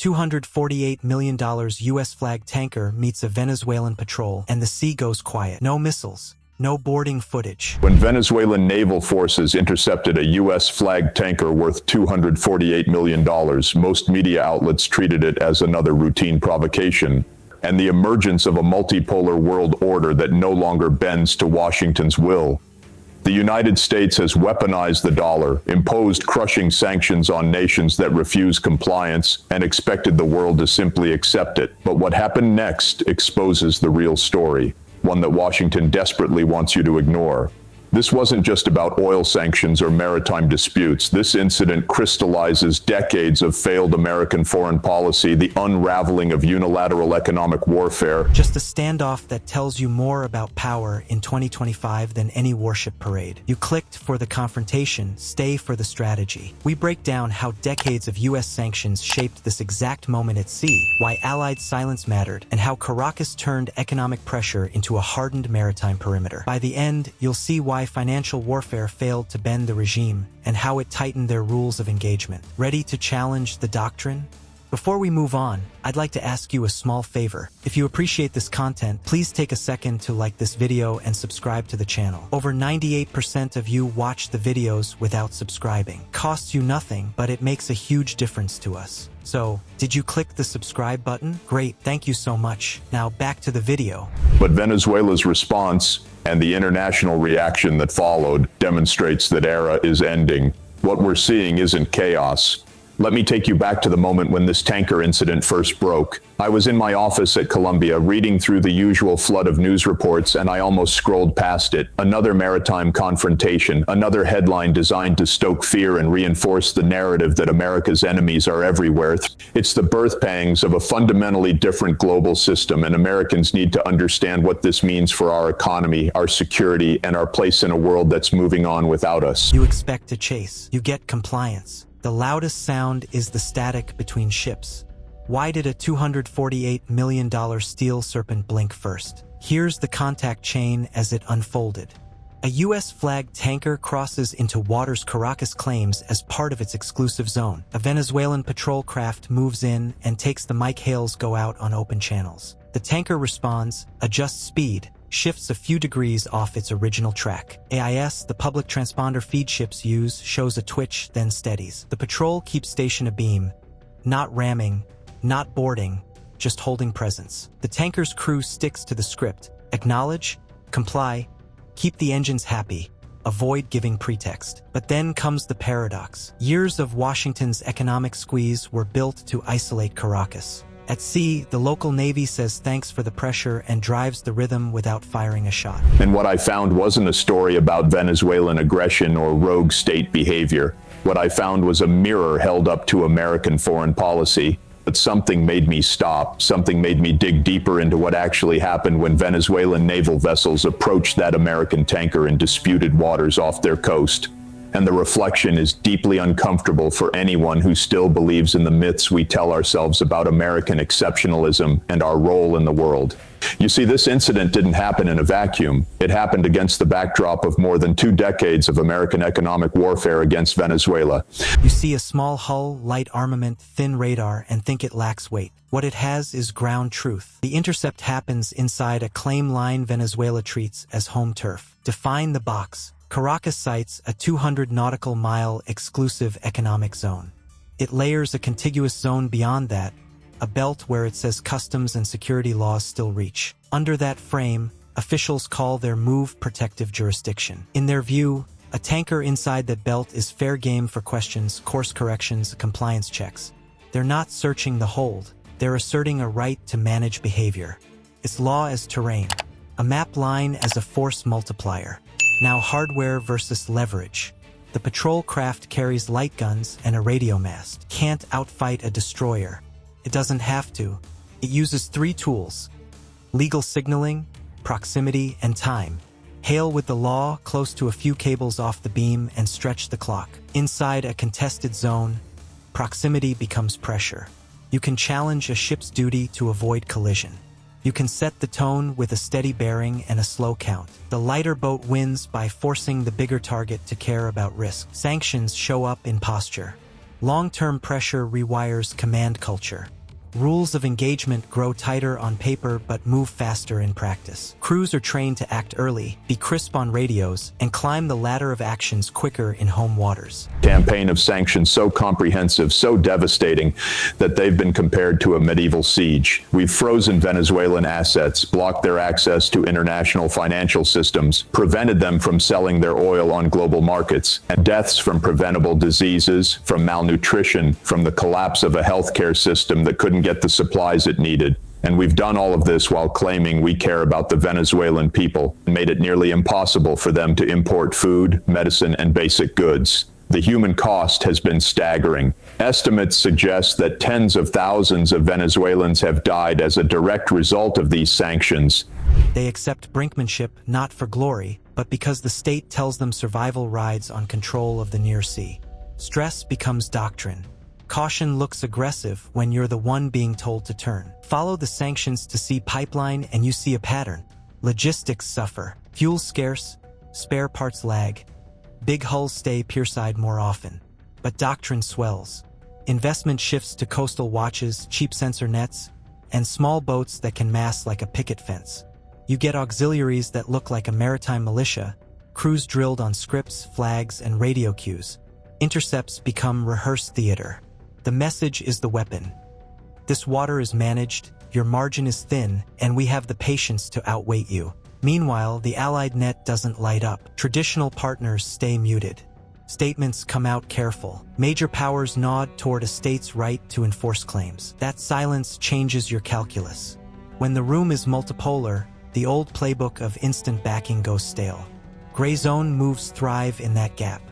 $248 million US flag tanker meets a Venezuelan patrol and the sea goes quiet. No missiles. No boarding footage. When Venezuelan naval forces intercepted a U.S. flagged tanker worth $248 million, most media outlets treated it as another routine provocation, and the emergence of a multipolar world order that no longer bends to Washington's will. The United States has weaponized the dollar, imposed crushing sanctions on nations that refuse compliance, and expected the world to simply accept it. But what happened next exposes the real story, one that Washington desperately wants you to ignore. This wasn't just about oil sanctions or maritime disputes. This incident crystallizes decades of failed American foreign policy, the unraveling of unilateral economic warfare. Just a standoff that tells you more about power in 2025 than any warship parade. You clicked for the confrontation, stay for the strategy. We break down how decades of U.S. sanctions shaped this exact moment at sea, why Allied silence mattered, and how Caracas turned economic pressure into a hardened maritime perimeter. By the end, you'll see why financial warfare failed to bend the regime and how it tightened their rules of engagement. Ready to challenge the doctrine? Before we move on, I'd like to ask you a small favor. If you appreciate this content, please take a second to like this video and subscribe to the channel. Over 98% of you watch the videos without subscribing. Costs you nothing, but it makes a huge difference to us. So, did you click the subscribe button? Great, thank you so much. Now back to the video. But Venezuela's response and the international reaction that followed demonstrates that era is ending. What we're seeing isn't chaos. Let me take you back to the moment when this tanker incident first broke. I was in my office at Columbia reading through the usual flood of news reports, and I almost scrolled past it. Another maritime confrontation, another headline designed to stoke fear and reinforce the narrative that America's enemies are everywhere. It's the birth pangs of a fundamentally different global system, and Americans need to understand what this means for our economy, our security, and our place in a world that's moving on without us. You expect to chase. You get compliance. The loudest sound is the static between ships. Why did a $248 million steel serpent blink first? Here's the contact chain as it unfolded. A U.S. flagged tanker crosses into waters Caracas claims as part of its exclusive zone. A Venezuelan patrol craft moves in and takes the mic hails go out on open channels. The tanker responds, adjusts speed, shifts a few degrees off its original track. AIS, the public transponder feed ships use, shows a twitch, then steadies. The patrol keeps station abeam, not ramming, not boarding, just holding presence. The tanker's crew sticks to the script: acknowledge, comply, keep the engines happy, avoid giving pretext. But then comes the paradox. Years of Washington's economic squeeze were built to isolate Caracas. At sea, the local Navy says thanks for the pressure and drives the rhythm without firing a shot. And what I found wasn't a story about Venezuelan aggression or rogue state behavior. What I found was a mirror held up to American foreign policy. But something made me stop. Something made me dig deeper into what actually happened when Venezuelan naval vessels approached that American tanker in disputed waters off their coast. And the reflection is deeply uncomfortable for anyone who still believes in the myths we tell ourselves about American exceptionalism and our role in the world. You see, this incident didn't happen in a vacuum. It happened against the backdrop of more than 2 decades of American economic warfare against Venezuela. You see a small hull, light armament, thin radar, and think it lacks weight. What it has is ground truth. The intercept happens inside a claim line Venezuela treats as home turf. Define the box. Caracas cites a 200 nautical mile exclusive economic zone. It layers a contiguous zone beyond that, a belt where it says customs and security laws still reach. Under that frame, officials call their move protective jurisdiction. In their view, a tanker inside that belt is fair game for questions, course corrections, compliance checks. They're not searching the hold. They're asserting a right to manage behavior. It's law as terrain, a map line as a force multiplier. Now hardware versus leverage. The patrol craft carries light guns and a radio mast. Can't outfight a destroyer. It doesn't have to. It uses 3 tools: legal signaling, proximity, and time. Hail with the law, close to a few cables off the beam, and stretch the clock. Inside a contested zone, proximity becomes pressure. You can challenge a ship's duty to avoid collision. You can set the tone with a steady bearing and a slow count. The lighter boat wins by forcing the bigger target to care about risk. Sanctions show up in posture. Long-term pressure rewires command culture. Rules of engagement grow tighter on paper but move faster in practice. Crews are trained to act early, be crisp on radios, and climb the ladder of actions quicker in home waters. Campaign of sanctions so comprehensive, so devastating, that they've been compared to a medieval siege. We've frozen Venezuelan assets, blocked their access to international financial systems, prevented them from selling their oil on global markets, and deaths from preventable diseases, from malnutrition, from the collapse of a healthcare system that couldn't get the supplies it needed. And we've done all of this while claiming we care about the Venezuelan people and made it nearly impossible for them to import food, medicine, and basic goods. The human cost has been staggering. Estimates suggest that tens of thousands of Venezuelans have died as a direct result of these sanctions. They accept brinkmanship not for glory, but because the state tells them survival rides on control of the near sea. Stress becomes doctrine. Caution looks aggressive when you're the one being told to turn. Follow the sanctions to sea pipeline and you see a pattern. Logistics suffer. Fuel scarce. Spare parts lag. Big hulls stay pierside more often. But doctrine swells. Investment shifts to coastal watches, cheap sensor nets, and small boats that can mass like a picket fence. You get auxiliaries that look like a maritime militia, crews drilled on scripts, flags, and radio cues. Intercepts become rehearsed theater. The message is the weapon. This water is managed, your margin is thin, and we have the patience to outweight you. Meanwhile, the Allied net doesn't light up. Traditional partners stay muted. Statements come out careful. Major powers nod toward a state's right to enforce claims. That silence changes your calculus. When the room is multipolar, the old playbook of instant backing goes stale. Gray zone moves thrive in that gap.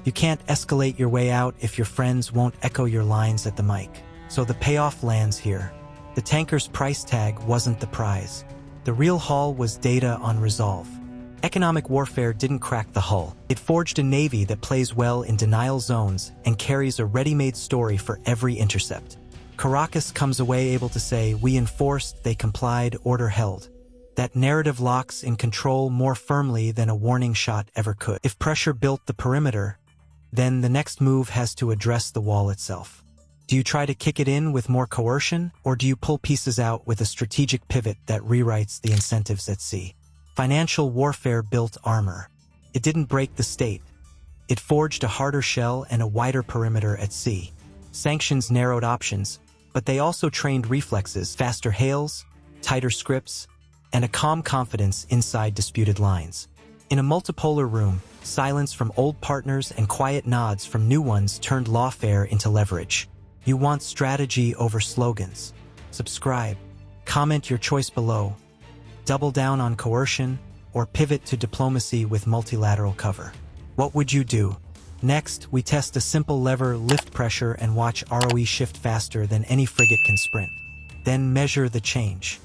You can't escalate your way out if your friends won't echo your lines at the mic. So the payoff lands here. The tanker's price tag wasn't the prize. The real haul was data on resolve. Economic warfare didn't crack the hull. It forged a navy that plays well in denial zones and carries a ready-made story for every intercept. Caracas comes away able to say, we enforced, they complied, order held. That narrative locks in control more firmly than a warning shot ever could. If pressure built the perimeter, then the next move has to address the wall itself. Do you try to kick it in with more coercion, or do you pull pieces out with a strategic pivot that rewrites the incentives at sea? Financial warfare built armor. It didn't break the state. It forged a harder shell and a wider perimeter at sea. Sanctions narrowed options, but they also trained reflexes, faster hails, tighter scripts, and a calm confidence inside disputed lines. In a multipolar room, silence from old partners and quiet nods from new ones turned lawfare into leverage. You want strategy over slogans. Subscribe. Comment your choice below. Double down on coercion, or pivot to diplomacy with multilateral cover. What would you do? Next, we test a simple lever, lift pressure, and watch ROE shift faster than any frigate can sprint. Then measure the change.